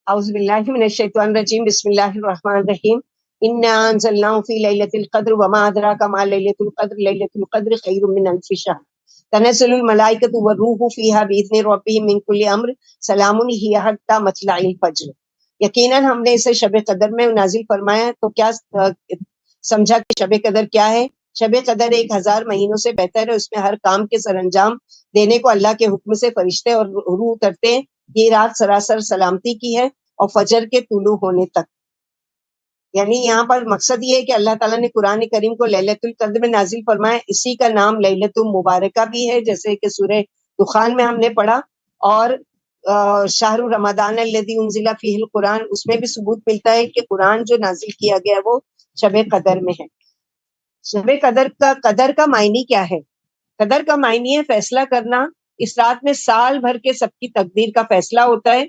اعوذ باللہ من الشیطان الرجیم بسم اللہ الرحمن الرحیم انا انزلناه فی لیلۃ القدر وما ادراک ما لیلۃ القدر لیلۃ القدر خیر من الف شہر تنزل الملائکۃ والروح فیہا باذن ربہم من کل امر سلام ہی حتی مطلع الفجر. یقیناً ہم نے اسے شب قدر میں نازل فرمایا. تو کیا سمجھا کہ شب قدر کیا ہے؟ شب قدر 1000 مہینوں سے بہتر ہے. اس میں ہر کام کے سر انجام دینے کو اللہ کے حکم سے فرشتے اور روح اترتے ہیں. یہ رات سراسر سلامتی کی ہے اور فجر کے طلوع ہونے تک. یعنی یہاں پر مقصد یہ ہے کہ اللہ تعالیٰ نے قرآن کریم کو لیلۃ القدر میں نازل فرمایا. اسی کا نام لیلۃ مبارکہ بھی ہے، جیسے کہ سورہ دخان میں ہم نے پڑھا. اور شہر رمضان الذی انزل فیہ القرآن، اس میں بھی ثبوت ملتا ہے کہ قرآن جو نازل کیا گیا ہے وہ شب قدر میں ہے. شب قدر کا معنی کیا ہے؟ قدر کا معنی ہے فیصلہ کرنا. اس رات میں سال بھر کے سب کی تقدیر کا فیصلہ ہوتا ہے.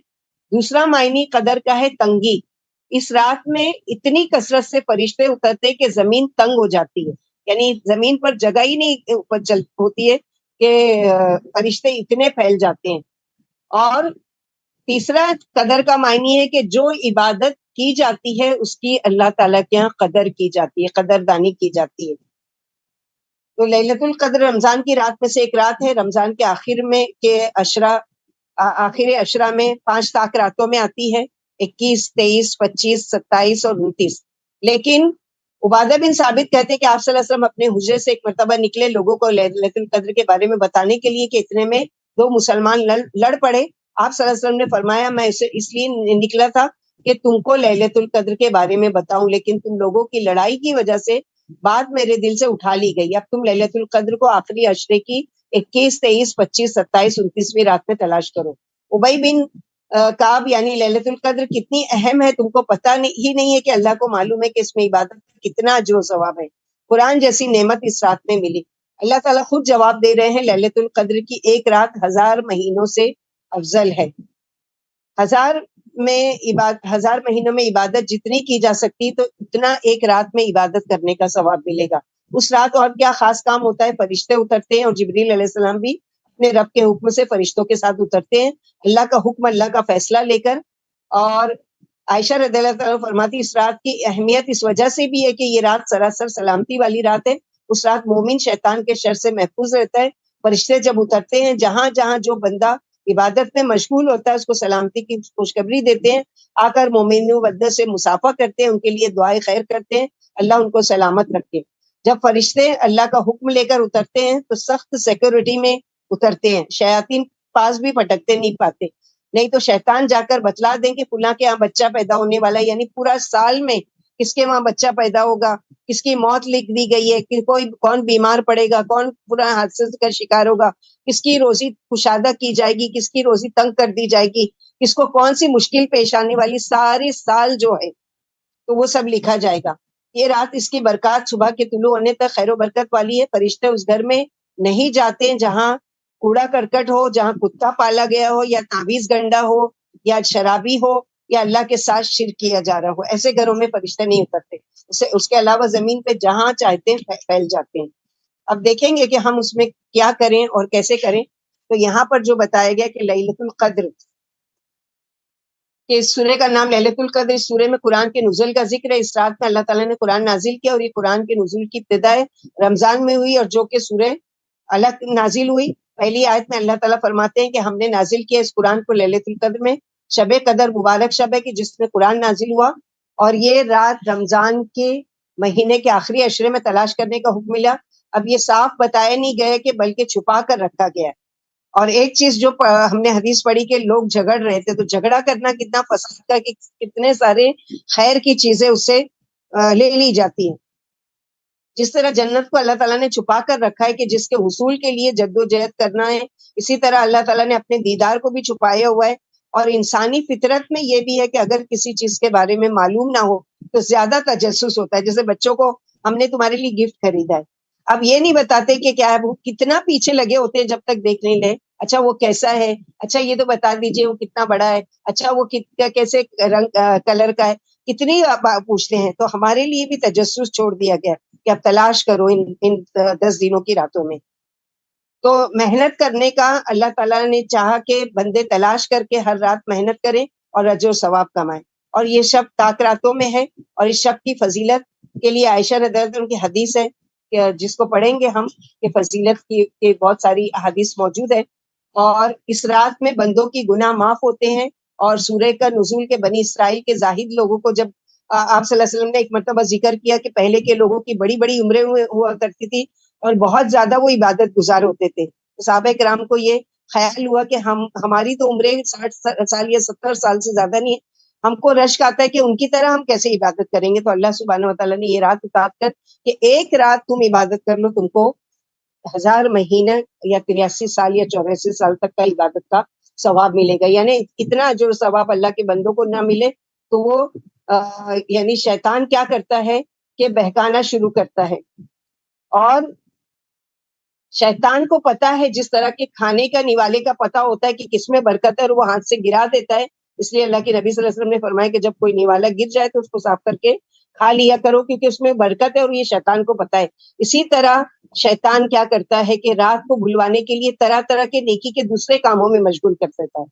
دوسرا معنی قدر کا ہے تنگی. اس رات میں اتنی کثرت سے فرشتے اترتے کہ زمین تنگ ہو جاتی ہے، یعنی زمین پر جگہ ہی نہیں اوپر ہوتی ہے کہ فرشتے اتنے پھیل جاتے ہیں. اور تیسرا قدر کا معنی ہے کہ جو عبادت کی جاتی ہے اس کی اللہ تعالیٰ کے یہاں قدر کی جاتی ہے، قدردانی کی جاتی ہے. تو لیلۃ القدر رمضان کی رات میں سے ایک رات ہے. رمضان کے آخر اشرا میں 5 طاق راتوں میں آتی ہے، 21، 23، 25، 27 اور 29. لیکن عبادہ بن ثابت کہتے کہ آپ صلی اللہ علیہ وسلم اپنے حجرے سے ایک مرتبہ نکلے لوگوں کو لیلۃ القدر کے بارے میں بتانے کے لیے کہ اتنے میں 2 مسلمان لڑ پڑے. آپ صلی اللہ علیہ وسلم نے فرمایا میں اس لیے نکلا تھا کہ تم کو لیلۃ القدر کے بارے میں بتاؤں، لیکن تم لوگوں کی لڑائی کی وجہ سے بات میرے دل سے اٹھا لی گئی. اب تم لیلۃ القدر کو آخری عشرے کی 21، 23، 25، 27، 29ویں رات میں تلاش کرو. ابی بن کعب یعنی لیلۃ القدر کتنی اہم ہے تم کو پتہ ہی نہیں ہے کہ اللہ کو معلوم ہے کہ اس میں عبادت کتنا اجر و ثواب ہے. قرآن جیسی نعمت اس رات میں ملی. اللہ تعالیٰ خود جواب دے رہے ہیں لیلۃ القدر کی ایک رات 1000 مہینوں سے افضل ہے. 1000 مہینوں میں عبادت جتنی کی جا سکتی تو اتنا ایک رات میں عبادت کرنے کا ثواب ملے گا. اس رات اور کیا خاص کام ہوتا ہے؟ فرشتے اترتے ہیں اور جبریل علیہ السلام بھی اپنے رب کے حکم سے فرشتوں کے ساتھ اترتے ہیں، اللہ کا حکم، اللہ کا فیصلہ لے کر. اور عائشہ رضی اللہ تعالیٰ فرماتی اس رات کی اہمیت اس وجہ سے بھی ہے کہ یہ رات سراسر سلامتی والی رات ہے. اس رات مومن شیطان کے شر سے محفوظ رہتا ہے. فرشتے جب اترتے ہیں جہاں جہاں جو بندہ عبادت میں مشغول ہوتا ہے اس کو سلامتی کی خوشخبری دیتے ہیں. آ کر مومنوں بدر سے مسافہ کرتے ہیں، ان کے لیے دعائیں خیر کرتے ہیں، اللہ ان کو سلامت رکھے. جب فرشتے اللہ کا حکم لے کر اترتے ہیں تو سخت سیکورٹی میں اترتے ہیں. شیاطین پاس بھی پٹکتے نہیں پاتے، نہیں تو شیطان جا کر بتلا دیں کہ فلاں کے یہاں بچہ پیدا ہونے والا ہے، یعنی پورا سال میں کس کے وہاں بچہ پیدا ہوگا، کس کی موت لکھ دی گئی ہے، کہ کون بیمار پڑے گا، کون پورا حادثے کا شکار ہوگا، کس کی روزی کشادہ کی جائے گی، کس کی روزی تنگ کر دی جائے گی، کس کو کون سی مشکل پیش آنے والی، سارے سال جو ہے تو وہ سب لکھا جائے گا. یہ رات اس کی برکات صبح کے طلوع ہونے تک خیر و برکت والی ہے. فرشتے اس گھر میں نہیں جاتے جہاں کوڑا کرکٹ ہو، جہاں کتا پالا گیا ہو، یا تعویذ گنڈا ہو، یا شرابی ہو، یا اللہ کے ساتھ شرک کیا جا رہا ہو. ایسے گھروں میں فرشتے نہیں اترتے. اس کے علاوہ زمین پہ جہاں چاہتے ہیں پھیل جاتے ہیں. اب دیکھیں گے کہ ہم اس میں کیا کریں اور کیسے کریں. تو یہاں پر جو بتایا گیا کہ لیلۃ القدر، کہ اس سورہ کا نام لیلۃ القدر، اس سورہ میں قرآن کے نزول کا ذکر ہے. اس رات میں اللہ تعالیٰ نے قرآن نازل کیا، اور یہ قرآن کے نزول کی ابتدا رمضان میں ہوئی، اور جو کہ سورہ الگ نازل ہوئی. پہلی آیت میں اللہ تعالیٰ فرماتے ہیں کہ ہم نے نازل کیا اس قرآن کو لیلۃ القدر میں. شب قدر مبارک شب ہے کہ جس میں قرآن نازل ہوا، اور یہ رات رمضان کے مہینے کے آخری عشرے میں تلاش کرنے کا حکم ملا. اب یہ صاف بتایا نہیں گیا کہ بلکہ چھپا کر رکھا گیا ہے. اور ایک چیز جو ہم نے حدیث پڑھی کہ لوگ جھگڑ رہے تھے، تو جھگڑا کرنا کتنا فساد کا کہ کتنے سارے خیر کی چیزیں اس سے لے لی جاتی ہیں. جس طرح جنت کو اللہ تعالیٰ نے چھپا کر رکھا ہے کہ جس کے حصول کے لیے جدوجہد کرنا ہے، اسی طرح اللہ تعالیٰ نے اپنے دیدار کو بھی چھپایا ہوا ہے. اور انسانی فطرت میں یہ بھی ہے کہ اگر کسی چیز کے بارے میں معلوم نہ ہو تو زیادہ تجسس ہوتا ہے. جیسے بچوں کو ہم نے تمہارے لیے گفٹ خریدا ہے، اب یہ نہیں بتاتے کہ کیا ہے، وہ کتنا پیچھے لگے ہوتے ہیں جب تک دیکھ نہیں لے. اچھا وہ کیسا ہے، اچھا یہ تو بتا دیجئے وہ کتنا بڑا ہے، اچھا وہ کیسے رنگ کلر کا ہے، کتنی پوچھتے ہیں. تو ہمارے لیے بھی تجسس چھوڑ دیا گیا کہ اب تلاش کرو ان 10 دنوں کی راتوں میں. تو محنت کرنے کا اللہ تعالیٰ نے چاہا کہ بندے تلاش کر کے ہر رات محنت کریں اور اجر و ثواب کمائیں. اور یہ شب تاک راتوں میں ہے, اور اس شب کی فضیلت کے لیے عائشہ رضی اللہ عنہا کی حدیث ہے کہ جس کو پڑھیں گے ہم کہ فضیلت کی بہت ساری احادیث موجود ہے. اور اس رات میں بندوں کی گناہ معاف ہوتے ہیں. اور سورہ کا نزول کے بنی اسرائیل کے زاہد لوگوں کو جب آپ صلی اللہ علیہ وسلم نے ایک مرتبہ ذکر کیا کہ پہلے کے لوگوں کی بڑی بڑی عمریں ہوا کرتی تھی اور بہت زیادہ وہ عبادت گزار ہوتے تھے, تو صحابہ کرام کو یہ خیال ہوا کہ ہماری تو عمریں 60 سال یا 70 سال سے زیادہ نہیں ہے, ہم کو رشک آتا ہے کہ ان کی طرح ہم کیسے عبادت کریں گے. تو اللہ سبحانہ و تعالیٰ نے یہ رات اتار کر کہ ایک رات تم عبادت کر لو, تم کو 1000 مہینے یا 83 سال یا 84 سال تک کا عبادت کا ثواب ملے گا. یعنی اتنا اجر و ثواب اللہ کے بندوں کو نہ ملے تو وہ یعنی شیطان کیا کرتا ہے کہ بہکانا شروع کرتا ہے. اور شیطان کو پتا ہے جس طرح کے کھانے کا نوالے کا پتا ہوتا ہے کہ کس میں برکت ہے اور وہ ہاتھ سے گرا دیتا ہے, اس لیے اللہ کے نبی صلی اللہ علیہ وسلم نے فرمایا کہ جب کوئی نوالا گر جائے تو اس کو صاف کر کے کھا لیا کرو کیونکہ اس میں برکت ہے, اور یہ شیطان کو پتا ہے. اسی طرح شیطان کیا کرتا ہے کہ رات کو بھلوانے کے لیے طرح طرح کے نیکی کے دوسرے کاموں میں مشغول کر دیتا ہے.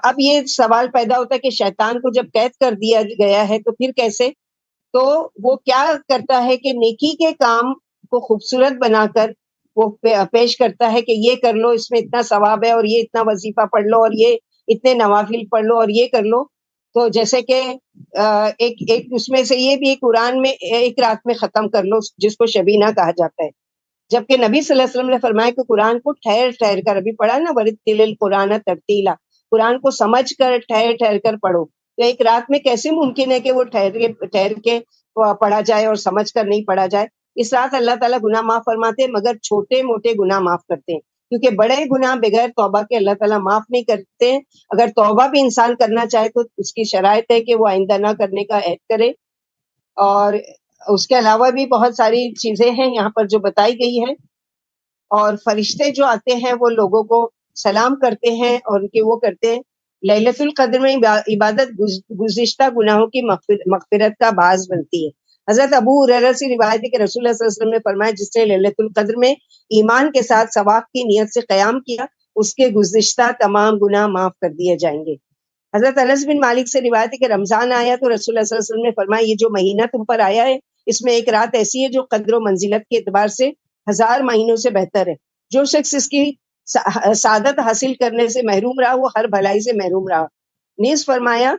اب یہ سوال پیدا ہوتا ہے کہ شیطان کو جب قید کر دیا گیا ہے تو پھر کیسے؟ تو وہ کیا کرتا ہے کہ نیکی کے کام کو خوبصورت بنا کر وہ پیش کرتا ہے کہ یہ کر لو, اس میں اتنا ثواب ہے, اور یہ اتنا وظیفہ پڑھ لو, اور یہ اتنے نوافل پڑھ لو, اور یہ کر لو. تو جیسے کہ ایک اس میں سے یہ بھی قرآن میں ایک رات میں ختم کر لو جس کو شبینہ کہا جاتا ہے, جبکہ نبی صلی اللہ علیہ وسلم نے فرمایا کہ قرآن کو ٹھہر ٹھہر کر, ابھی پڑھا نا ورتل القرآن ترتیلا, قرآن کو سمجھ کر ٹھہر ٹھہر کر پڑھو. تو ایک رات میں کیسے ممکن ہے کہ وہ ٹھہر کے پڑھا جائے اور سمجھ کر نہیں پڑھا جائے؟ اس رات اللہ تعالیٰ گناہ معاف فرماتے ہیں مگر چھوٹے موٹے گناہ معاف کرتے ہیں, کیونکہ بڑے گناہ بغیر توبہ کے اللہ تعالیٰ معاف نہیں کرتے ہیں. اگر توبہ بھی انسان کرنا چاہے تو اس کی شرائط ہے کہ وہ آئندہ نہ کرنے کا عہد کرے. اور اس کے علاوہ بھی بہت ساری چیزیں ہیں یہاں پر جو بتائی گئی ہیں. اور فرشتے جو آتے ہیں وہ لوگوں کو سلام کرتے ہیں اور ان کے وہ کرتے ہیں. لیلۃ القدر میں عبادت گزشتہ گناہوں کی مغفرت کا باعث بنتی ہے. حضرت ابو ہریرہ سے روایت ہے کہ رسول اللہ صلی اللہ علیہ وسلم نے فرمایا جس نے لیلۃ القدر میں ایمان کے ساتھ ثواب کی نیت سے قیام کیا اس کے گزشتہ تمام گناہ معاف کر دیے جائیں گے. حضرت انس بن مالک سے روایت ہے کہ رمضان آیا تو رسول اللہ صلی اللہ علیہ وسلم نے فرمایا یہ جو مہینہ تم پر آیا ہے اس میں ایک رات ایسی ہے جو قدر و منزلت کے اعتبار سے 1000 مہینوں سے بہتر ہے. جو شخص اس کی سعادت حاصل کرنے سے محروم رہا وہ ہر بھلائی سے محروم رہا. نیز فرمایا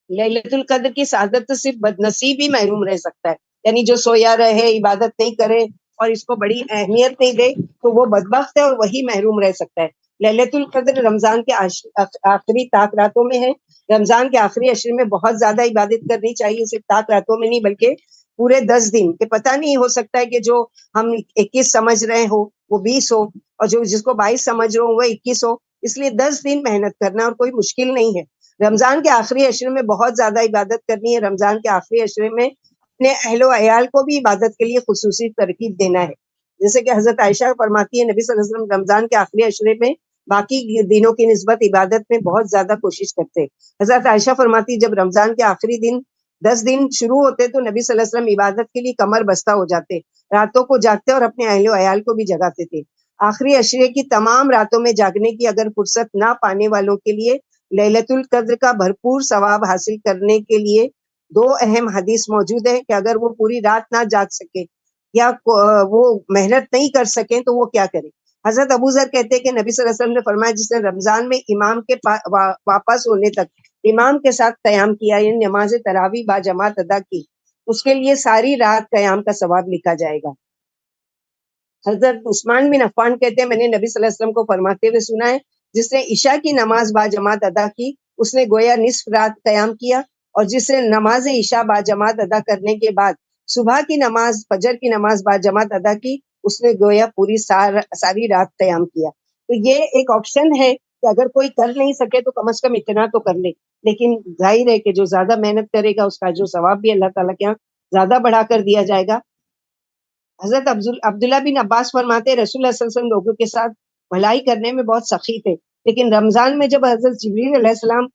لیلۃ القدر کی سعادت تو صرف بد نصیب ہی محروم رہ سکتا ہے, یعنی جو سویا رہے عبادت نہیں کرے اور اس کو بڑی اہمیت نہیں دے تو وہ بدبخت ہے اور وہی محروم رہ سکتا ہے. لیلۃ القدر رمضان کے آخری طاق راتوں میں ہے. رمضان کے آخری عشرے میں بہت زیادہ عبادت کرنی چاہیے, صرف طاق راتوں میں نہیں بلکہ پورے 10 دن. کہ پتہ نہیں ہو سکتا ہے کہ جو ہم 21 سمجھ رہے ہو وہ 20 ہو, اور جو جس کو 22 سمجھ رہے ہو وہ 21 ہو, اس لیے 10 دن محنت کرنا اور کوئی مشکل نہیں ہے. رمضان کے آخری عشرے میں بہت زیادہ عبادت کرنی ہے. رمضان کے آخری عشرے میں اپنے اہل و عیال کو بھی عبادت کے لیے خصوصی ترغیب دینا ہے. جیسے کہ حضرت عائشہ فرماتی ہے نبی صلی اللہ علیہ وسلم رمضان کے آخری عشرے میں باقی دنوں کی نسبت عبادت میں بہت زیادہ کوشش کرتے. حضرت عائشہ فرماتی جب رمضان کے آخری دن 10 دن شروع ہوتے تو نبی صلی اللہ علیہ وسلم عبادت کے لیے کمر بستہ ہو جاتے, راتوں کو جاگتے اور اپنے اہل و عیال کو بھی جگاتے تھے. آخری عشرے کی تمام راتوں میں جاگنے کی اگر فرصت نہ پانے والوں کے لیے لیلۃ القدر کا بھرپور ثواب حاصل کرنے کے لیے 2 اہم حدیث موجود ہیں کہ اگر وہ پوری رات نہ جاگ سکے یا وہ محنت نہیں کر سکیں تو وہ کیا کریں. حضرت ابو ذر کہتے ہیں کہ نبی صلی اللہ علیہ وسلم نے فرمایا جس نے رمضان میں امام کے واپس ہونے تک امام کے ساتھ قیام کیا یعنی نماز تراویح با جماعت ادا کی اس کے لیے ساری رات قیام کا ثواب لکھا جائے گا. حضرت عثمان بن عفان کہتے ہیں میں نے نبی صلی اللہ علیہ وسلم کو فرماتے ہوئے سنا ہے جس نے عشاء کی نماز با جماعت ادا کی اس نے گویا نصف رات قیام کیا, اور جس نے نماز عشاء با جماعت ادا کرنے کے بعد صبح کی نماز فجر کی نماز با جماعت ادا کی اس نے گویا پوری ساری رات قیام کیا. تو یہ ایک آپشن ہے کہ اگر کوئی کر نہیں سکے تو کم از کم اتنا تو کر لے, لیکن ظاہر ہے کہ جو زیادہ محنت کرے گا اس کا جو ثواب بھی اللہ تعالیٰ کے یہاں زیادہ بڑھا کر دیا جائے گا. حضرت عبداللہ بن عباس فرماتے رسول اللہ صلی اللہ علیہ وسلم لوگوں کے ساتھ بھلائی کرنے میں بہت سخی تھے, لیکن رمضان میں جب حضرت جبریل علیہ السلام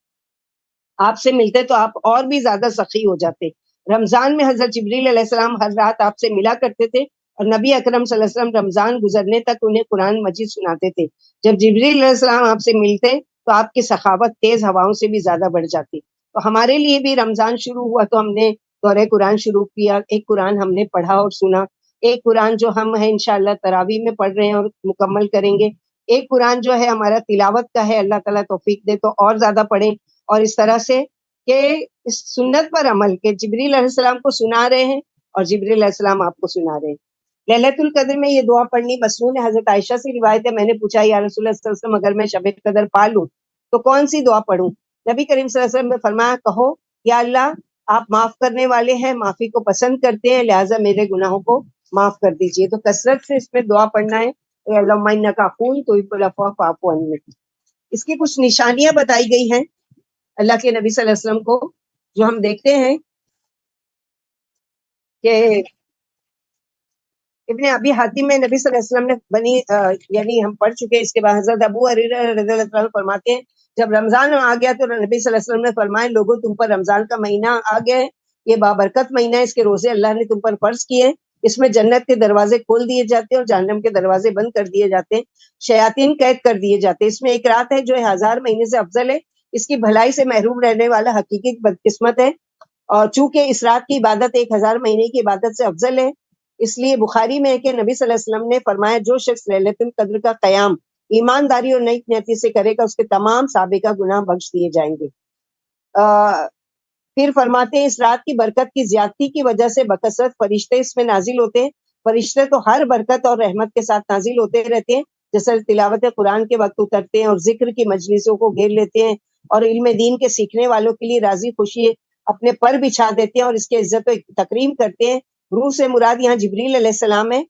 آپ سے ملتے تو آپ اور بھی زیادہ سخی ہو جاتے. رمضان میں حضرت جبریل علیہ السلام ہر رات آپ سے ملا کرتے تھے اور نبی اکرم صلی اللہ علیہ وسلم رمضان گزرنے تک انہیں قرآن مجید سناتے تھے. جب جبریل علیہ السلام آپ سے ملتے تو آپ کی سخاوت تیز ہواؤں سے بھی زیادہ بڑھ جاتی. تو ہمارے لیے بھی رمضان شروع ہوا تو ہم نے دورہ قرآن شروع کیا. ایک قرآن ہم نے پڑھا اور سنا. ایک قرآن جو ہم ہے انشاءاللہ تراویح میں پڑھ رہے ہیں اور مکمل کریں گے. ایک قرآن جو ہے ہمارا تلاوت کا ہے, اللہ تعالیٰ توفیق دے تو اور زیادہ پڑھیں. اور اس طرح سے کہ اس سنت پر عمل کہ جبریل علیہ السلام کو سنا رہے ہیں اور جبریل علیہ السلام آپ کو سنا رہے ہیں. ليلۃ القدر میں یہ دعا پڑھنی مسنون ہے. حضرت عائشہ سے روایت ہے, میں نے پوچھا یا رسول اللہ صلی اللہ علیہ وسلم اگر میں شب قدر پا لوں تو کون سی دعا پڑھوں؟ نبی کریم صلی اللہ علیہ وسلم نے فرمایا کہو یا اللہ آپ معاف کرنے والے ہیں, معافی کو پسند کرتے ہیں, لہٰذا میرے گناہوں کو معاف کر دیجئے. تو کثرت سے اس پہ دعا پڑھنا ہے, اللہم انک عفو تحب العفو فاعف عني. اس کی کچھ نشانیاں بتائی گئی ہیں اللہ کے نبی صلی اللہ علیہ وسلم کو, جو ہم دیکھتے ہیں کہ ابن ابی حاتم میں نبی صلی اللہ علیہ وسلم نے یعنی ہم پڑھ چکے. اس کے بعد حضرت ابو ہریرہ رضی اللہ عنہ فرماتے ہیں جب رمضان آ گیا تو نبی صلی اللہ علیہ وسلم نے فرمایا لوگوں تم پر رمضان کا مہینہ آ گیا ہے, یہ بابرکت مہینہ ہے, اس کے روزے اللہ نے تم پر فرض کیے ہیں, اس میں جنت کے دروازے کھول دیے جاتے ہیں اور جہنم کے دروازے بند کر دیے جاتے ہیں, شیاطین قید کر دیے جاتے ہیں. اس میں ایک رات ہے جو 1000 مہینے سے افضل ہے, اس کی بھلائی سے محروم رہنے والا حقیقی بدقسمت ہے. اور چونکہ اس رات کی عبادت 1000 مہینے کی عبادت سے افضل ہے, اس لیے بخاری میں ہے کہ نبی صلی اللہ علیہ وسلم نے فرمایا جو شخص لیلۃ القدر کا قیام ایمانداری اور نیک نیتی سے کرے گا اس کے تمام سابقہ گناہ بخش دیے جائیں گے. پھر فرماتے ہیں اس رات کی برکت کی زیادتی کی وجہ سے بکثرت فرشتے اس میں نازل ہوتے ہیں. فرشتے تو ہر برکت اور رحمت کے ساتھ نازل ہوتے رہتے ہیں, جیسے تلاوت قرآن کے وقت اترتے ہیں اور ذکر کی مجلسوں کو گھیر لیتے ہیں اور علم دین کے سیکھنے والوں کے لیے راضی خوشی اپنے پر بچھا دیتے ہیں اور اس کی عزت و تکریم کرتے ہیں. روح سے مراد یہاں جبریل علیہ السلام ہے.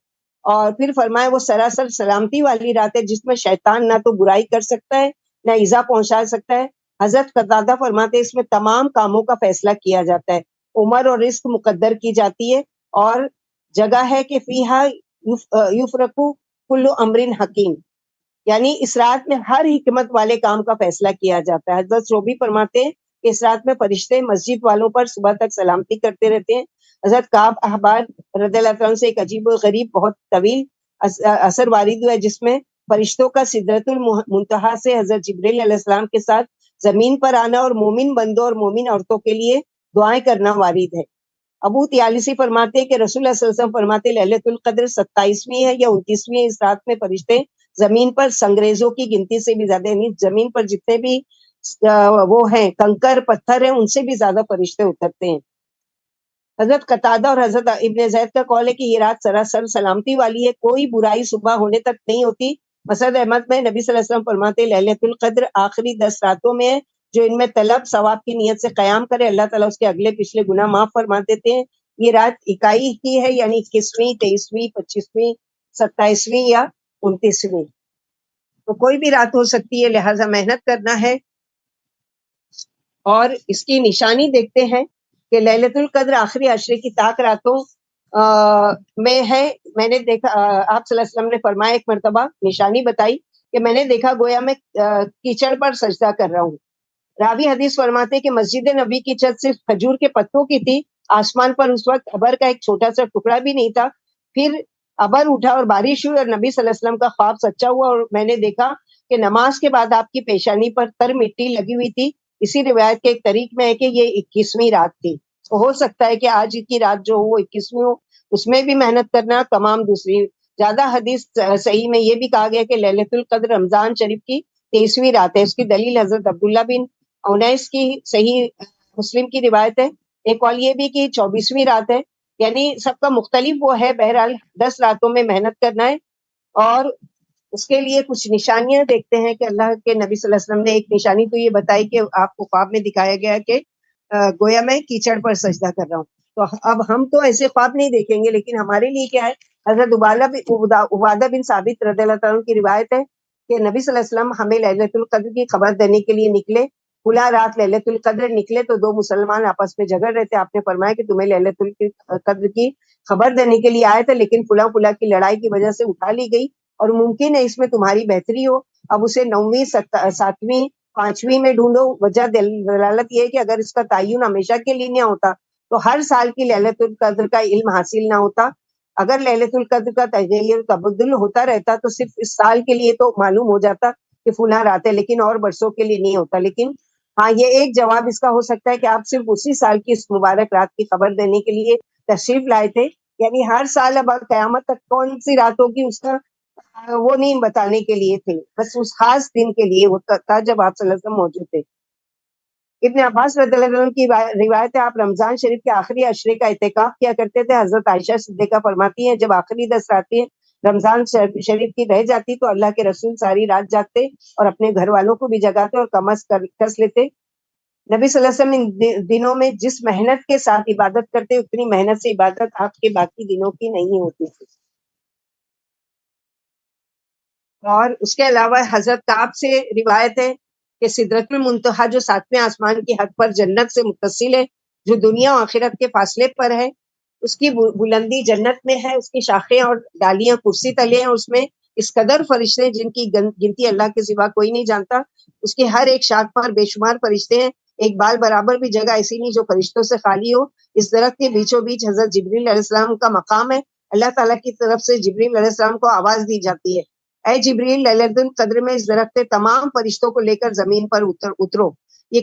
اور پھر فرمایا وہ سراسر سلامتی والی رات ہے جس میں شیطان نہ تو برائی کر سکتا ہے نہ ایذا پہنچا سکتا ہے. حضرت قتادہ فرماتے ہیں اس میں تمام کاموں کا فیصلہ کیا جاتا ہے, عمر اور رزق مقدر کی جاتی ہے, اور جگہ ہے کہ فیہا یفرقو کل امر حکیم, یعنی اس رات میں ہر حکمت والے کام کا فیصلہ کیا جاتا ہے. حضرت شعبی فرماتے ہیں کہ اس رات میں فرشتے مسجد والوں پر صبح تک سلامتی کرتے رہتے ہیں. حضرت کعب احبار رضی اللہ عنہ سے ایک عجیب و غریب بہت طویل اثر وارد ہوا ہے جس میں فرشتوں کا سدرۃ المنتہا سے حضرت جبریل علیہ السلام کے ساتھ زمین پر آنا اور مومن بندوں اور مومن عورتوں کے لیے دعائیں کرنا وارد ہے. ابو طیالسی فرماتے ہیں کہ رسول اللہ صلی اللہ علیہ وسلم فرماتے لیلۃ القدر 27ویں ہے یا 29ویں. اس رات میں فرشتے زمین پر سنگریزوں کی گنتی سے بھی زیادہ, یعنی زمین پر جتنے بھی وہ ہیں کنکر پتھر ہیں ان سے بھی زیادہ فرشتے اترتے ہیں. حضرت قتادہ اور حضرت ابن زید کا قول ہے کہ یہ رات سراسر سلامتی والی ہے, کوئی برائی صبح ہونے تک نہیں ہوتی. مسند احمد میں نبی صلی اللہ علیہ وسلم فرماتے لیلۃ القدر آخری 10 راتوں میں ہے, جو ان میں طلب ثواب کی نیت سے قیام کرے اللہ تعالیٰ اس کے اگلے پچھلے گناہ معاف فرما دیتے ہیں. یہ رات اکائی کی ہے, یعنی 21ویں 23ویں 25ویں 27ویں یا 29ویں, تو کوئی بھی رات ہو سکتی ہے, لہٰذا محنت کرنا ہے. اور اس کی نشانی دیکھتے ہیں کہ لیلۃ القدر آخری عشرے کی طاق راتوں میں ہے. میں نے دیکھا آپ صلی اللہ علیہ وسلم نے فرمایا ایک مرتبہ نشانی بتائی کہ میں نے دیکھا گویا میں کیچڑ پر سجدہ کر رہا ہوں. راوی حدیث فرماتے کہ مسجد نبی کی چھت صرف کھجور کے پتوں کی تھی, آسمان پر اس وقت ابر کا ایک چھوٹا سا ٹکڑا بھی نہیں تھا. پھر ابر اٹھا اور بارش ہوئی اور نبی صلی اللہ علیہ وسلم کا خواب سچا ہوا اور میں نے دیکھا کہ نماز کے بعد آپ کی پیشانی پر تر مٹی لگی ہوئی تھی. اسی روایت کے ایک طریق میں ہے کہ یہ 21ویں رات تھی. تو ہو سکتا ہے کہ آج کی رات جو ہو وہ 21ویں ہو, اس میں بھی محنت کرنا. تمام دوسری زیادہ حدیث صحیح میں یہ بھی کہا گیا کہ لیلۃ القدر رمضان شریف کی 23ویں رات ہے. اس کی دلیل حضرت عبداللہ بن انیس کی صحیح مسلم کی روایت ہے. ایک اور یہ بھی کہ 24ویں رات ہے, یعنی سب کا مختلف وہ ہے. بہرحال 10 راتوں میں محنت کرنا ہے. اور اس کے لیے کچھ نشانیاں دیکھتے ہیں کہ اللہ کے نبی صلی اللہ علیہ وسلم نے ایک نشانی تو یہ بتائی کہ آپ کو خواب میں دکھایا گیا کہ گویا میں کیچڑ پر سجدہ کر رہا ہوں. تو اب ہم تو ایسے خواب نہیں دیکھیں گے, لیکن ہمارے لیے کیا ہے, حضرت عبادہ بن ثابت رضی اللہ عنہ کی روایت ہے کہ نبی صلی اللہ علیہ وسلم ہمیں لیلۃ القدر کی خبر دینے کے لیے نکلے. کھلا رات لیلۃ القدر نکلے تو 2 مسلمان آپس میں جھگڑ رہے تھے. آپ نے فرمایا کہ تمہیں لیلۃ القدر کی خبر دینے کے لیے آئے تھے, لیکن فلاں کی لڑائی کی وجہ سے اٹھا لی گئی اور ممکن ہے اس میں تمہاری بہتری ہو. اب اسے 9ویں 7ویں 5ویں میں ڈھونڈو. وجہ دلالت یہ ہے کہ اگر اس کا تعین ہمیشہ کے لیے نہ ہوتا تو ہر سال کی لیلۃ القدر کا علم حاصل نہ ہوتا. اگر لیلۃ القدر کا تغیر تبدل ہوتا رہتا تو صرف اس سال کے لیے تو معلوم ہو جاتا, کہ فلاں رات ہے، لیکن اور برسوں کے لیے نہیں ہوتا. لیکن ہاں یہ ایک جواب اس کا ہو سکتا ہے کہ آپ صرف اسی سال کی اس مبارک رات کی خبر دینے کے لیے تشریف لائے تھے، یعنی ہر سال اب قیامت تک کون سی رات ہوگی اس کا وہ نہیں بتانے کے لیے تھے، بس اس خاص دن کے لیے وہ تھا جب آپ صلی اللہ علیہ وسلم موجود تھے. ابن عباس رضی اللہ عنہ کی روایت ہے، آپ رمضان شریف کے آخری عشرے کا اعتکاف کیا کرتے تھے. حضرت عائشہ صدیقہ فرماتی ہیں جب آخری 10 راتیں رمضان شریف کی رہ جاتی تو اللہ کے رسول ساری رات جاگتے اور اپنے گھر والوں کو بھی جگاتے اور کس لیتے. نبی صلی اللہ علیہ وسلم ان دنوں میں جس محنت کے ساتھ عبادت کرتے اتنی محنت سے عبادت آپ کے باقی دنوں کی نہیں ہوتی تھی. اور اس کے علاوہ حضرت کعب سے روایت ہے کہ سدرۃ المنتہا جو 7ویں آسمان کی حد پر جنت سے متصل ہے، جو دنیا و آخرت کے فاصلے پر ہے، اس کی بلندی جنت میں ہے، اس کی شاخیں اور ڈالیاں کرسی تلے ہیں، اس میں اس قدر فرشتے جن کی گنتی اللہ کے سوا کوئی نہیں جانتا. اس کی ہر ایک شاخ پر بے شمار فرشتے ہیں، ایک بال برابر بھی جگہ ایسی نہیں جو فرشتوں سے خالی ہو. اس درخت کے بیچوں بیچ حضرت جبریل علیہ السلام کا مقام ہے. اللہ تعالیٰ کی طرف سے جبریل علیہ السلام کو آواز دی جاتی ہے، اے جبریل لیلۃ القدر میں اس درخت کے تمام فرشتوں کو لے کر زمین پر اترو. یہ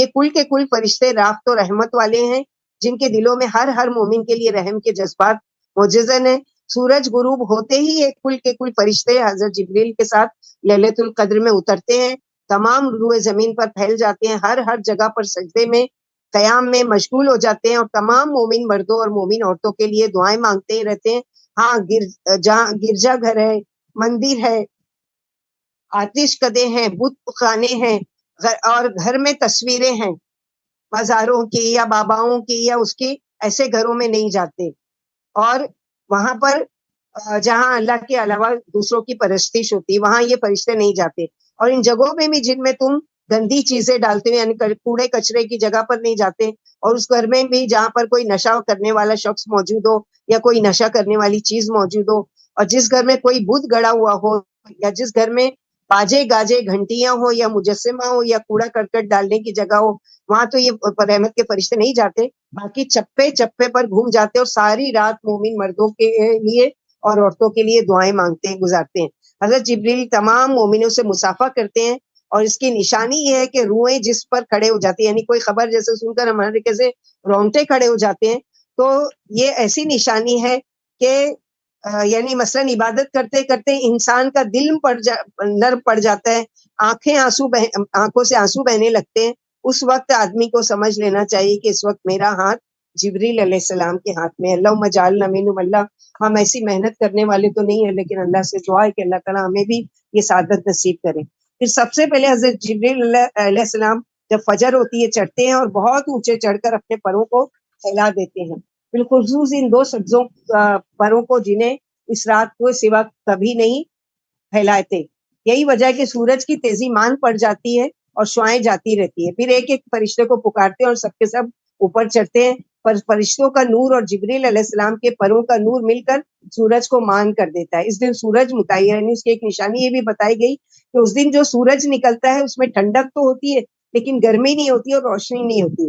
کل کے کل فرشتے رافت و رحمت والے ہیں جن کے دلوں میں ہر مومن کے لیے رحم کے جذبات موجزن ہیں. سورج غروب ہوتے ہی یہ کل کے کل فرشتے حضرت جبریل کے ساتھ لیلۃ القدر میں اترتے ہیں، تمام روئے زمین پر پھیل جاتے ہیں، ہر جگہ پر سجدے میں قیام میں مشغول ہو جاتے ہیں اور تمام مومن مردوں اور مومن عورتوں کے لیے دعائیں مانگتے ہی رہتے ہیں. ہاں جہاں گرجا گھر ہے، مندر ہے، آتش کدے ہیں، بت خانے ہیں اور گھر میں تصویریں ہیں مزاروں کی یا باباؤں کی یا اس کی، ایسے گھروں میں نہیں جاتے. اور وہاں پر جہاں اللہ کے علاوہ دوسروں کی پرستش ہوتی وہاں یہ فرشتے نہیں جاتے. اور ان جگہوں میں بھی جن میں تم گندی چیزیں ڈالتے ہو، یعنی کوڑے کچرے کی جگہ پر نہیں جاتے. اور اس گھر میں بھی جہاں پر کوئی نشہ کرنے والا شخص موجود ہو یا کوئی نشہ کرنے والی چیز موجود ہو، اور جس گھر میں کوئی بت گڑا ہوا ہو یا جس گھر میں باجے گاجے گھنٹیاں ہو یا مجسمہ ہو یا کوڑا کرکٹ ڈالنے کی جگہ ہو، وہاں تو یہ رحمت کے فرشتے نہیں جاتے. باقی چپے چپے پر گھوم جاتے اور ساری رات مومن مردوں کے لیے اور عورتوں کے لیے دعائیں مانگتے ہیں، گزارتے ہیں. حضرت جبریل تمام مومنوں سے مسافہ کرتے ہیں اور اس کی نشانی یہ ہے کہ روحیں جس پر کھڑے ہو جاتی ہیں، یعنی کوئی خبر جیسے سن کر ہمارے کیسے رونگٹے کھڑے ہو جاتے ہیں، تو یہ ایسی نشانی ہے کہ یعنی مثلا عبادت کرتے کرتے انسان کا دل نرم پڑ جاتا ہے، آنکھوں سے آنسو بہنے لگتے ہیں. اس وقت آدمی کو سمجھ لینا چاہیے کہ اس وقت میرا ہاتھ جبریل علیہ السلام کے ہاتھ میں. اللہم اجعلنا منہم. اللہ ہم ایسی محنت کرنے والے تو نہیں ہیں، لیکن اللہ سے دعا ہے کہ اللہ تعالیٰ ہمیں بھی یہ سعادت نصیب کرے. پھر سب سے پہلے حضرت جبریل علیہ السلام جب فجر ہوتی ہے چڑھتے ہیں اور بہت اونچے چڑھ کر اپنے پروں کو پھیلا دیتے ہیں، بالخصوص ان 2 سبزوں پروں کو جنہیں اس رات کو سوا کبھی نہیں پھیلائے تھے. یہی وجہ ہے کہ سورج کی تیزی مان پڑ جاتی ہے اور شعائیں جاتی رہتی ہے. پھر ایک ایک فرشتے کو پکارتے ہیں اور سب کے سب اوپر چڑھتے ہیں، پر فرشتوں کا نور اور جبریل علیہ السلام کے پروں کا نور مل کر سورج کو مان کر دیتا ہے. اس دن سورج متعین، یعنی اس کی ایک نشانی یہ بھی بتائی گئی کہ اس دن جو سورج نکلتا ہے اس میں ٹھنڈک تو ہوتی ہے لیکن گرمی نہیں ہوتی اور روشنی نہیں ہوتی.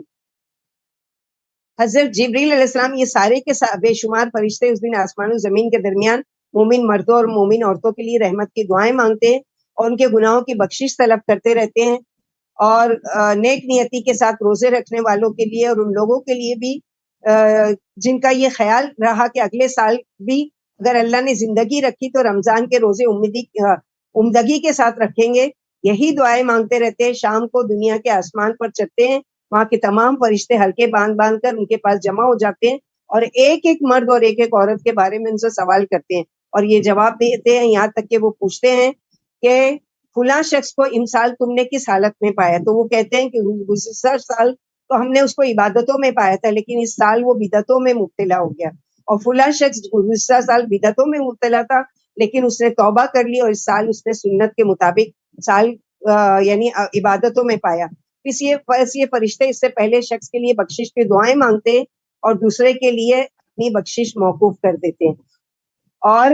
حضرت جبریل علیہ السلام یہ سارے کے بے شمار فرشتے اس دن آسمان و زمین کے درمیان مومن مردوں اور مومن عورتوں کے لیے رحمت کی دعائیں مانگتے ہیں اور ان کے گناہوں کی بخشش طلب کرتے رہتے ہیں. اور نیک نیتی کے ساتھ روزے رکھنے والوں کے لیے اور ان لوگوں کے لیے بھی جن کا یہ خیال رہا کہ اگلے سال بھی اگر اللہ نے زندگی رکھی تو رمضان کے روزے عمدگی کے ساتھ رکھیں گے، یہی دعائیں مانگتے رہتے ہیں. شام کو دنیا کے آسمان پر چڑھتے ہیں، وہاں کے تمام فرشتے ہلکے باندھ کر ان کے پاس جمع ہو جاتے ہیں اور ایک ایک مرد اور ایک ایک عورت کے بارے میں ان سے سوال کرتے ہیں اور یہ جواب دیتے ہیں، یہاں تک کہ وہ پوچھتے ہیں کہ فلاں شخص کو ان سال تم نے کس حالت میں پایا؟ تو وہ کہتے ہیں کہ گزشتہ سال تو ہم نے اس کو عبادتوں میں پایا تھا لیکن اس سال وہ بدعتوں میں مبتلا ہو گیا. اور فلاں شخص گزشتہ سال بدعتوں میں مبتلا تھا لیکن اس نے توبہ کر لی اور اس سال اس نے سنت کے مطابق سال یعنی عبادتوں میں پایا. یہ فرشتے اس سے پہلے شخص کے لیے بخشش کی دعائیں مانگتے ہیں اور دوسرے کے لیے اپنی بخشش موقوف کر دیتے ہیں. اور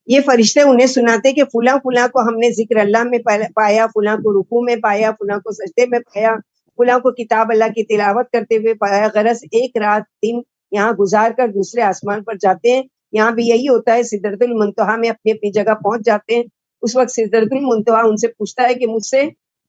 یہ فرشتے انہیں سناتے کہ فلاں کو ہم نے ذکر اللہ میں پایا، فلاں کو رکوع میں پایا، فلاں کو سجدے میں پایا، فلاں کو کتاب اللہ کی تلاوت کرتے ہوئے پایا. غرض ایک رات دن یہاں گزار کر دوسرے آسمان پر جاتے ہیں. یہاں بھی یہی ہوتا ہے، سدرۃ المنتہا میں اپنی اپنی جگہ پہنچ جاتے ہیں. اس وقت سدرۃ المنتہا ان سے پوچھتا ہے کہ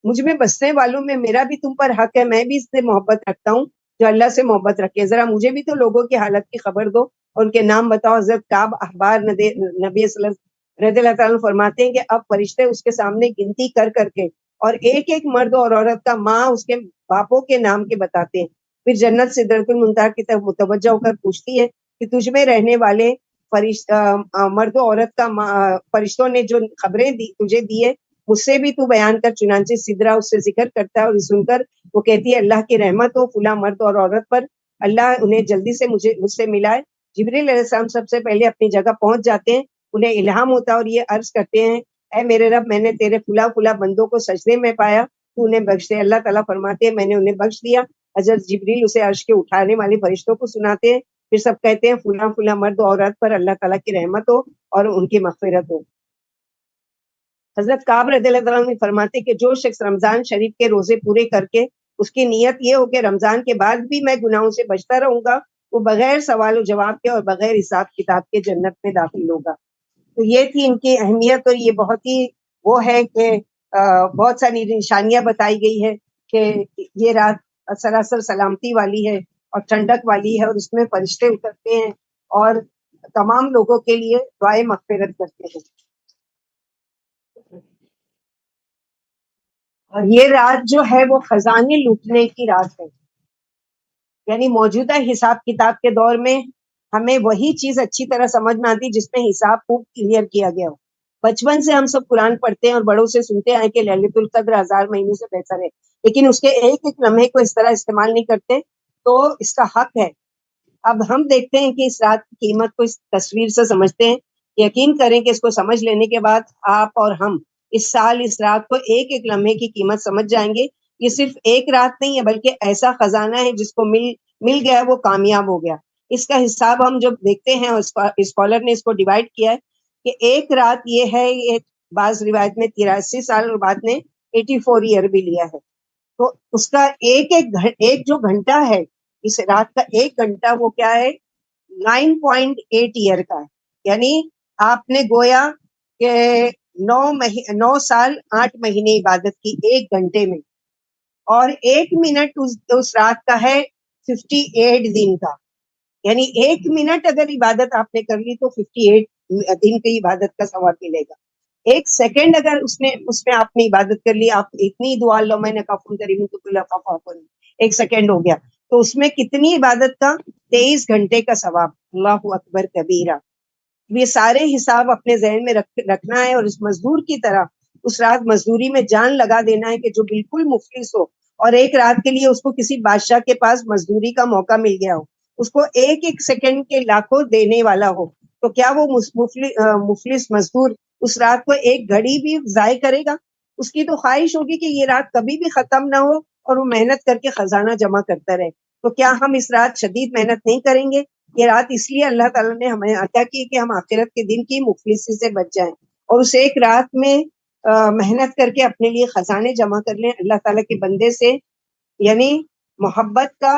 مجھ میں بسنے والوں میں میرا بھی تم پر حق ہے، میں بھی اس سے محبت رکھتا ہوں جو اللہ سے محبت رکھے، ذرا مجھے بھی تو لوگوں کی حالت کی خبر دو اور ان کے نام بتاؤ۔ حضرت کعب احبار نبی صلی اللہ علیہ وسلم رضی اللہ تعالیٰ عنہ فرماتے ہیں کہ اب فرشتے اس کے سامنے گنتی کر کر کے اور ایک ایک مرد اور عورت کا ماں اس کے باپوں کے نام کے بتاتے ہیں۔ پھر جنت سدرۃ المنتہا کی طرف متوجہ ہو کر پوچھتی ہے کہ تجھ میں رہنے والے مرد و عورت کا فرشتوں نے جو خبریں تجھے دی ہے مجھ سے بھی تو بیان کر۔ چنانچہ سدرا اس سے ذکر کرتا ہے اور سن کر وہ کہتی ہے اللہ کی رحمت ہو فلاں مرد اور عورت پر، اللہ انہیں جلدی سے مجھ سے ملائے۔ جبریل علیہ السلام سب سے پہلے اپنی جگہ پہنچ جاتے ہیں، انہیں الہام ہوتا ہے اور یہ عرض کرتے ہیں اے میرے رب، میں نے تیرے فلاں بندوں کو سجدے میں پایا، تو انہیں بخش دے۔ اللہ تعالیٰ فرماتے ہیں میں نے انہیں بخش دیا۔ حضرت جبریل اسے عرش کے اٹھانے والے فرشتوں کو سناتے ہیں، پھر سب کہتے ہیں فلاں مرد و عورت پر اللہ تعالیٰ کی رحمت ہو اور ان کی مغفرت ہو۔ حضرت کعب رضی اللہ عنہ فرماتے کہ جو شخص رمضان شریف کے روزے پورے کر کے اس کی نیت یہ ہو کہ رمضان کے بعد بھی میں گناہوں سے بچتا رہوں گا، وہ بغیر سوال و جواب کے اور بغیر حساب کتاب کے جنت میں داخل ہوگا۔ تو یہ تھی ان کی اہمیت، اور یہ بہت ہی وہ ہے کہ بہت ساری نشانیاں بتائی گئی ہے کہ یہ رات سراسر سلامتی والی ہے اور ٹھنڈک والی ہے، اور اس میں فرشتے اترتے ہیں اور تمام لوگوں کے لیے دعائیں مغفرت کرتے ہیں۔ اور یہ رات جو ہے وہ خزانے لوٹنے کی رات ہے، یعنی موجودہ حساب کتاب کے دور میں ہمیں وہی چیز اچھی طرح سمجھ میں آتی جس میں حساب خوب کلیئر کیا گیا ہو۔ بچپن سے ہم سب قرآن پڑھتے ہیں اور بڑوں سے سنتے ہیں کہ للیت القدر 1000 مہینے سے بہتر ہے، لیکن اس کے ایک ایک لمحے کو اس طرح استعمال نہیں کرتے، تو اس کا حق ہے۔ اب ہم دیکھتے ہیں کہ اس رات کی قیمت کو اس تصویر سے سمجھتے ہیں۔ یقین کریں کہ اس کو سمجھ لینے کے بعد آپ اور ہم اس سال اس رات کو ایک ایک لمحے کی قیمت سمجھ جائیں گے۔ یہ صرف ایک رات نہیں ہے بلکہ ایسا خزانہ ہے جس کو مل گیا وہ کامیاب ہو گیا۔ اس کا حساب ہم جب دیکھتے ہیں، اور اسکالر نے اس کو ڈیوائڈ کیا ہے کہ ایک رات یہ ہے، یہ بعض روایت میں 83 سال اور بعد نے 84 ایئر بھی لیا ہے۔ تو اس کا ایک جو گھنٹہ ہے، اس رات کا ایک گھنٹہ وہ کیا ہے 9.8 ایئر کا ہے، یعنی آپ نے گویا کہ 9 سال 8 مہینے عبادت کی ایک گھنٹے میں، اور ایک منٹ اس رات کا ہے 58 دن کا، یعنی ایک منٹ اگر عبادت آپ نے کر لی تو 58 دن کی عبادت کا ثواب ملے گا۔ ایک سیکنڈ اگر اس میں آپ نے عبادت کر لی، آپ اتنی دعا اللہ میں نے کافن کریم تو ایک سیکنڈ ہو گیا، تو اس میں کتنی عبادت کا 23 گھنٹے کا ثواب۔ اللہ اکبر کبیرہ۔ یہ سارے حساب اپنے ذہن میں رکھنا ہے، اور اس مزدور کی طرح اس رات مزدوری میں جان لگا دینا ہے کہ جو بالکل مفلس ہو اور ایک رات کے لیے اس کو کسی بادشاہ کے پاس مزدوری کا موقع مل گیا ہو، اس کو ایک ایک سیکنڈ کے لاکھوں دینے والا ہو، تو کیا وہ مفلس مزدور اس رات کو ایک گھڑی بھی ضائع کرے گا؟ اس کی تو خواہش ہوگی کہ یہ رات کبھی بھی ختم نہ ہو اور وہ محنت کر کے خزانہ جمع کرتا رہے۔ تو کیا ہم اس رات شدید محنت نہیں کریں گے؟ یہ رات اس لیے اللہ تعالیٰ نے ہمیں عطا کی کہ ہم آخرت کے دن کی مفلسی سے بچ جائیں، اور اس ایک رات میں محنت کر کے اپنے لیے خزانے جمع کر لیں اللہ تعالیٰ کے بندے سے۔ یعنی محبت کا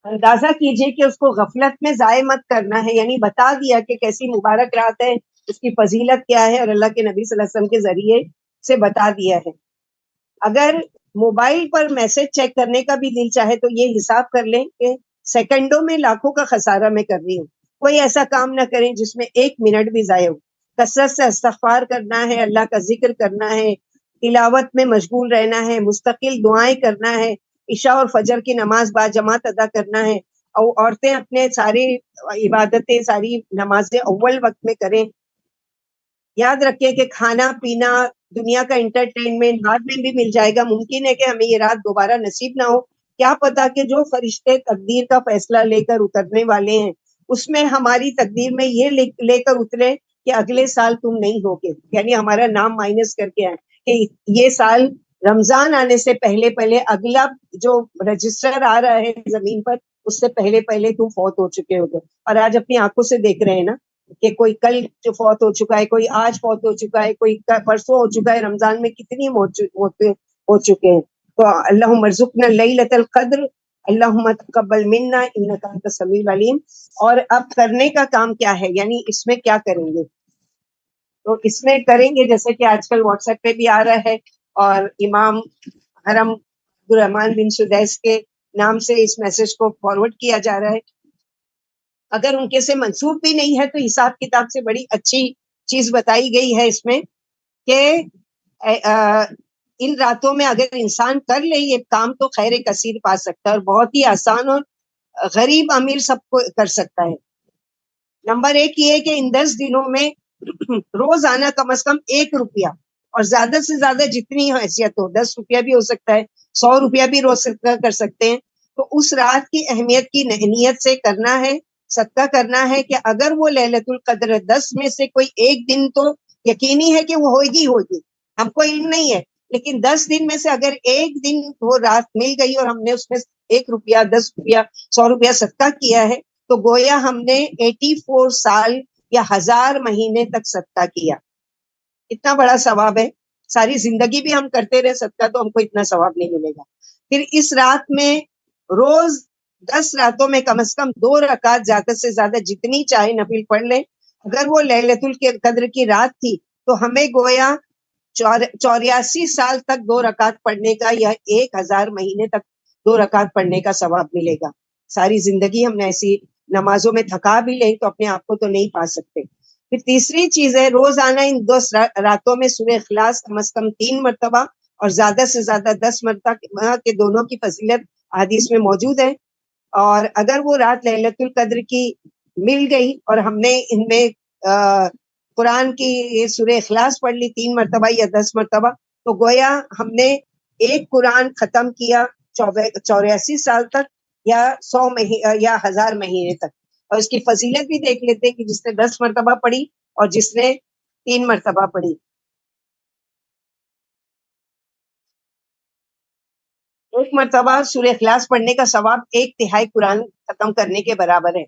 اندازہ کیجئے کہ اس کو غفلت میں ضائع مت کرنا ہے، یعنی بتا دیا کہ کیسی مبارک رات ہے، اس کی فضیلت کیا ہے، اور اللہ کے نبی صلی اللہ علیہ وسلم کے ذریعے سے بتا دیا ہے۔ اگر موبائل پر میسج چیک کرنے کا بھی دل چاہے تو یہ حساب کر لیں کہ سیکنڈوں میں لاکھوں کا خسارہ میں کر رہی ہوں۔ کوئی ایسا کام نہ کریں جس میں ایک منٹ بھی ضائع ہو۔ کثرت سے استغفار کرنا ہے، اللہ کا ذکر کرنا ہے، تلاوت میں مشغول رہنا ہے، مستقل دعائیں کرنا ہے، عشاء اور فجر کی نماز با جماعت ادا کرنا ہے، اور عورتیں اپنے ساری عبادتیں، ساری نمازیں اول وقت میں کریں۔ یاد رکھیں کہ کھانا پینا، دنیا کا انٹرٹینمنٹ بعد میں بھی مل جائے گا۔ ممکن ہے کہ ہمیں یہ رات دوبارہ نصیب نہ ہو، کیا پتا کہ جو فرشتے تقدیر کا فیصلہ لے کر اترنے والے ہیں اس میں ہماری تقدیر میں یہ لے کر اترے کہ اگلے سال تم نہیں ہوگے، یعنی ہمارا نام مائنس کر کے آئے کہ یہ سال رمضان آنے سے پہلے اگلا جو رجسٹر آ رہا ہے زمین پر اس سے پہلے تم فوت ہو چکے ہوگے۔ اور آج اپنی آنکھوں سے دیکھ رہے ہیں نا کہ کوئی کل جو فوت ہو چکا ہے، کوئی آج فوت ہو چکا ہے، کوئی پرسوں ہو چکا ہے، رمضان میں کتنی موتیں ہو چکے ہیں۔ تو اللہم ارزقنا لیلۃ القدر، اللہم تقبل منا انک انت السمیع العلیم۔ اور اب کرنے کا کام کیا ہے، یعنی اس میں کیا کریں گے؟ تو اس میں کریں گے جیسے کہ آج کل واٹس ایپ پہ بھی آ رہا ہے، اور امام حرم عبدالرحمان بن سدیس کے نام سے اس میسج کو فارورڈ کیا جا رہا ہے. اگر ان کے سے منسوب بھی نہیں ہے تو حساب کتاب سے بڑی اچھی چیز بتائی گئی ہے اس میں کہ ان راتوں میں اگر انسان کر لے یہ کام تو خیر کثیر پا سکتا ہے، اور بہت ہی آسان اور غریب امیر سب کو کر سکتا ہے. نمبر ایک یہ ہے کہ ان 10 دنوں میں روزانہ کم از کم 1 روپیہ، اور زیادہ سے زیادہ جتنی حیثیت ہو، 10 روپیہ بھی ہو سکتا ہے، 100 روپیہ بھی روز صدقہ کر سکتے ہیں. تو اس رات کی اہمیت کی نیت سے کرنا ہے، صدقہ کرنا ہے کہ اگر وہ لیلۃ القدر 10 میں سے کوئی ایک دن تو یقینی ہے کہ وہ ہوگی، ہم کو علم نہیں ہے، لیکن 10 دن میں سے اگر ایک دن وہ رات مل گئی اور ہم نے اس میں 1 روپیہ، 10 روپیہ، 100 روپیہ صدقہ کیا ہے، تو گویا ہم نے 84 سال یا 1000 مہینے تک صدقہ کیا. اتنا بڑا ثواب ہے. ساری زندگی بھی ہم کرتے رہے صدقہ تو ہم کو اتنا ثواب نہیں ملے گا. پھر اس رات میں روز 10 راتوں میں کم از کم 2 رکعت زیادہ سے زیادہ جتنی چاہے نفل پڑھ لیں. اگر وہ لیلۃ القدر کی رات تھی تو ہمیں گویا 84 سال تک 2 رکعت پڑھنے کا یا 1000 مہینے تک 2 رکعت پڑھنے کا ثواب ملے گا. ساری زندگی ہم نے ایسی نمازوں میں تھکا بھی لیں تو اپنے آپ کو تو نہیں پا سکتے. پھر تیسری چیز ہے روزانہ ان 10 راتوں میں سورہ اخلاص کم از کم 3 مرتبہ اور زیادہ سے زیادہ 10 مرتبہ کے دونوں کی فضیلت حدیث میں موجود ہے. اور اگر وہ رات لیلۃ القدر کی مل گئی اور ہم نے ان میں قرآن کی سورہ اخلاص پڑھ لی 3 مرتبہ یا 10 مرتبہ، تو گویا ہم نے ایک قرآن ختم کیا 84 سال تک یا 100 مہینے یا 1000 مہینے تک. اور اس کی فضیلت بھی دیکھ لیتے ہیں کہ جس نے 10 مرتبہ پڑھی اور جس نے 3 مرتبہ پڑھی. ایک مرتبہ سورہ اخلاص پڑھنے کا ثواب 1/3 قرآن ختم کرنے کے برابر ہے،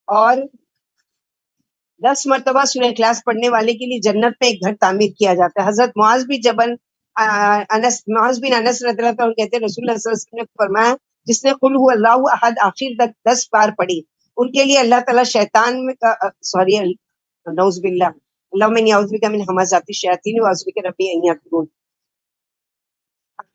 اور 10 مرتبہ سورہ اخلاص پڑھنے والے کے لیے جنت میں ایک گھر تعمیر کیا جاتا ہے. حضرت معاذ بن انس رضی اللہ عنہ کہتے ہیں رسول اللہ صلی اللہ علیہ وسلم نے فرمایا جس نے قل هو اللہ احد آخر تک 10 بار پڑھی، ان کے لیے اللہ تعالیٰ شیطان میں سوری نعوذ باللہ اللہم انی اعوذ بک من همزات الشیاطین واعوذ بک ربی ان یحضرون.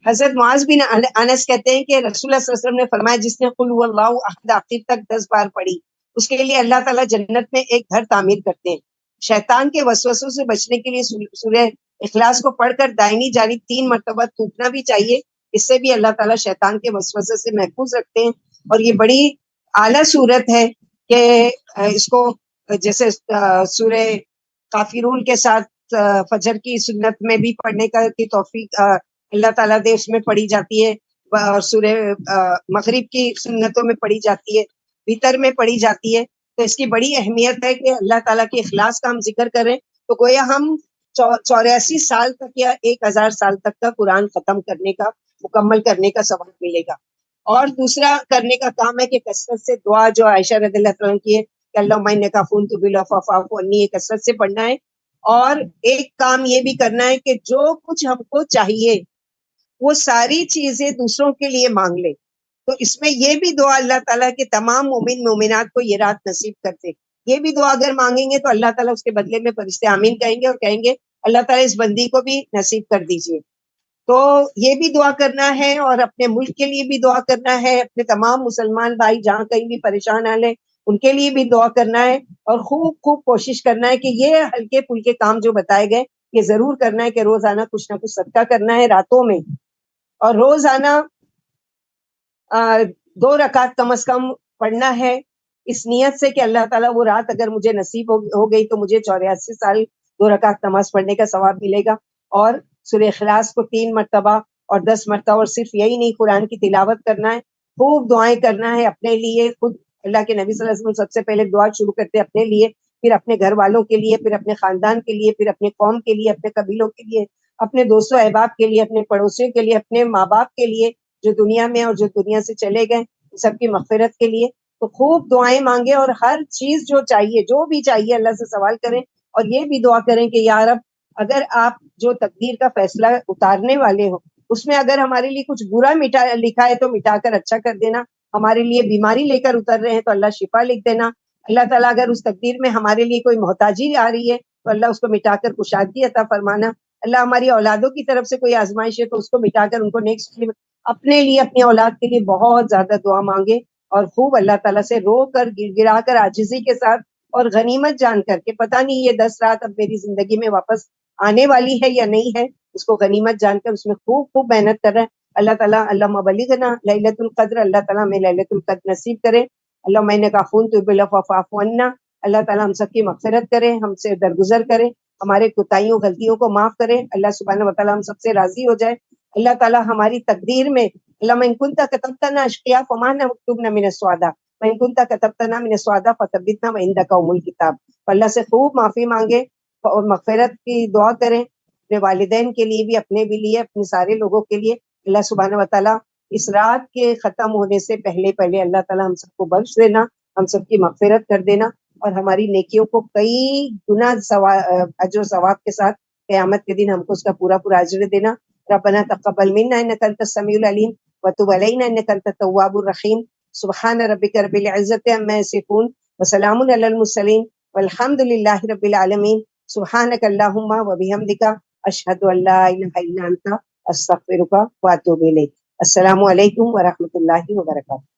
حضرت معاذ بن انس کہتے ہیں کہ رسول اللہ صلی اللہ علیہ وسلم نے فرمایا جس نے قل هو اللہ احد آخر تک 10 بار پڑھی اس کے لیے اللہ تعالیٰ جنت میں ایک گھر تعمیر کرتے ہیں. شیطان کے وسوسوں سے بچنے کے لیے سورہ اخلاص کو پڑھ کر دائنی جانب 3 مرتبہ تھوکنا بھی چاہیے. اس سے بھی اللہ تعالیٰ شیطان کے وسوسے سے محفوظ رکھتے ہیں. اور یہ بڑی اعلیٰ صورت ہے کہ اس کو جیسے سورہ کافرون کے ساتھ فجر کی سنت میں بھی پڑھنے کا کی توفیق اللہ تعالیٰ دے، اس میں پڑھی جاتی ہے، اور سورہ مغرب کی سنتوں میں پڑھی جاتی ہے، وتر میں پڑھی جاتی ہے. تو اس کی بڑی اہمیت ہے کہ اللہ تعالیٰ کے اخلاص کا ہم ذکر کریں تو گویا ہم 84 سال تک یا 1000 سال تک کا قرآن ختم کرنے کا مکمل کرنے کا ثواب ملے گا. اور دوسرا کرنے کا کام ہے کہ کثرت سے دعا جو عائشہ رضی اللہ عنہ کی ہے کہ اللہم انک عفو تحب العفو عنی، کثرت سے پڑھنا ہے. اور ایک کام یہ بھی کرنا ہے کہ جو کچھ ہم کو چاہیے وہ ساری چیزیں دوسروں کے لیے مانگ لے. تو اس میں یہ بھی دعا اللہ تعالیٰ کے تمام مومن مومنات کو یہ رات نصیب کرتے. یہ بھی دعا اگر مانگیں گے تو اللہ تعالیٰ اس کے بدلے میں فرشتے آمین کہیں گے اور کہیں گے اللہ تعالیٰ اس بندی کو بھی نصیب کر دیجئے. تو یہ بھی دعا کرنا ہے، اور اپنے ملک کے لیے بھی دعا کرنا ہے، اپنے تمام مسلمان بھائی جہاں کہیں بھی پریشان آ لیں ان کے لیے بھی دعا کرنا ہے، اور خوب خوب کوشش کرنا ہے کہ یہ ہلکے پھلکے کام جو بتائے گئے یہ ضرور کرنا ہے کہ روزانہ کچھ نہ کچھ صدقہ کرنا ہے راتوں میں، اور روزانہ 2 رکعت کم از کم پڑھنا ہے اس نیت سے کہ اللہ تعالیٰ وہ رات اگر مجھے نصیب ہو گئی تو مجھے 84 سال 2 رکعت نماز پڑھنے کا ثواب ملے گا. اور سورہ اخلاص کو 3 مرتبہ اور 10 مرتبہ، اور صرف یہی نہیں قرآن کی تلاوت کرنا ہے، خوب دعائیں کرنا ہے اپنے لیے. خود اللہ کے نبی صلی اللہ علیہ وسلم سب سے پہلے دعا شروع کرتے ہیں اپنے لیے، پھر اپنے گھر والوں کے لیے، پھر اپنے خاندان کے لیے، پھر اپنے قوم کے لیے، اپنے قبیلوں کے لیے، اپنے دوستوں احباب کے لیے، اپنے پڑوسیوں کے لیے، اپنے ماں باپ کے لیے جو دنیا میں اور جو دنیا سے چلے گئے سب کی مغفرت کے لیے. تو خوب دعائیں مانگے اور ہر چیز جو چاہیے جو بھی چاہیے اللہ سے سوال کریں، اور یہ بھی دعا کریں کہ یا رب اگر آپ جو تقدیر کا فیصلہ اتارنے والے ہو اس میں اگر ہمارے لیے کچھ برا لکھا ہے تو مٹا کر اچھا کر دینا. ہمارے لیے بیماری لے کر اتر رہے ہیں تو اللہ شفا لکھ دینا. اللہ تعالیٰ اگر اس تقدیر میں ہمارے لیے کوئی محتاجی آ رہی ہے تو اللہ اس کو مٹا کر کشادگی عطا فرمانا. اللہ ہماری اولادوں کی طرف سے کوئی آزمائش ہے تو اس کو مٹا کر ان کو نیکسٹ اپنے لیے اپنی اولاد کے لیے بہت زیادہ دعا مانگے اور خوب اللہ تعالیٰ سے رو کر گر گرا کر عاجزی کے ساتھ اور غنیمت جان کر کے پتہ نہیں یہ 10 رات اب میری زندگی میں واپس آنے والی ہے یا نہیں ہے, اس کو غنیمت جان کر اس میں خوب خوب محنت کر رہے ہیں. اللہ تعالیٰ اللہ بلغنا لیلۃ القدر, اللہ تعالیٰ ہمیں لیلۃ القدر نصیب کرے. اللہ میں نے کافون تو فاعف عنا, اللہ تعالیٰ ہم سب کی مغفرت کرے, ہم سے درگزر کرے, ہمارے کوتاہیوں غلطیوں کو معاف کرے. اللہ سبحانہ و تعالیٰ ہم سب سے راضی ہو جائے. اللہ تعالیٰ ہماری تقدیر میں اللهم ان كنت كتبتنا اشقياء فما نكتبنا من السعداء وان كنت كتبتنا من السعداء فثبتنا وعندك ام الكتاب. اللہ سے خوب معافی مانگے اور مغفرت کی دعا کریں اپنے والدین کے لیے بھی, اپنے بھی لیے, اپنے سارے لوگوں کے لیے. اللہ سبحانہ و تعالیٰ اس رات کے ختم ہونے سے پہلے پہلے اللہ تعالیٰ ہم سب کو بخش دینا, ہم سب کی مغفرت کر دینا اور ہماری نیکیوں کو کئی گنا اجر و ثواب کے ساتھ قیامت کے دن ہم کو اس کا پورا پورا اجر دینا. ربنا تقبل منا انك انت السميع العليم وتب علينا انك انت التواب الرحيم. سبحان ربك رب العزة عما يصفون وسلام على المرسلين والحمد لله رب العالمين. سبحانك اللهم وبحمدك اشهد ان لا اله الا انت استغفرك واتوب اليك. السلام علیکم ورحمۃ اللہ وبرکاتہ.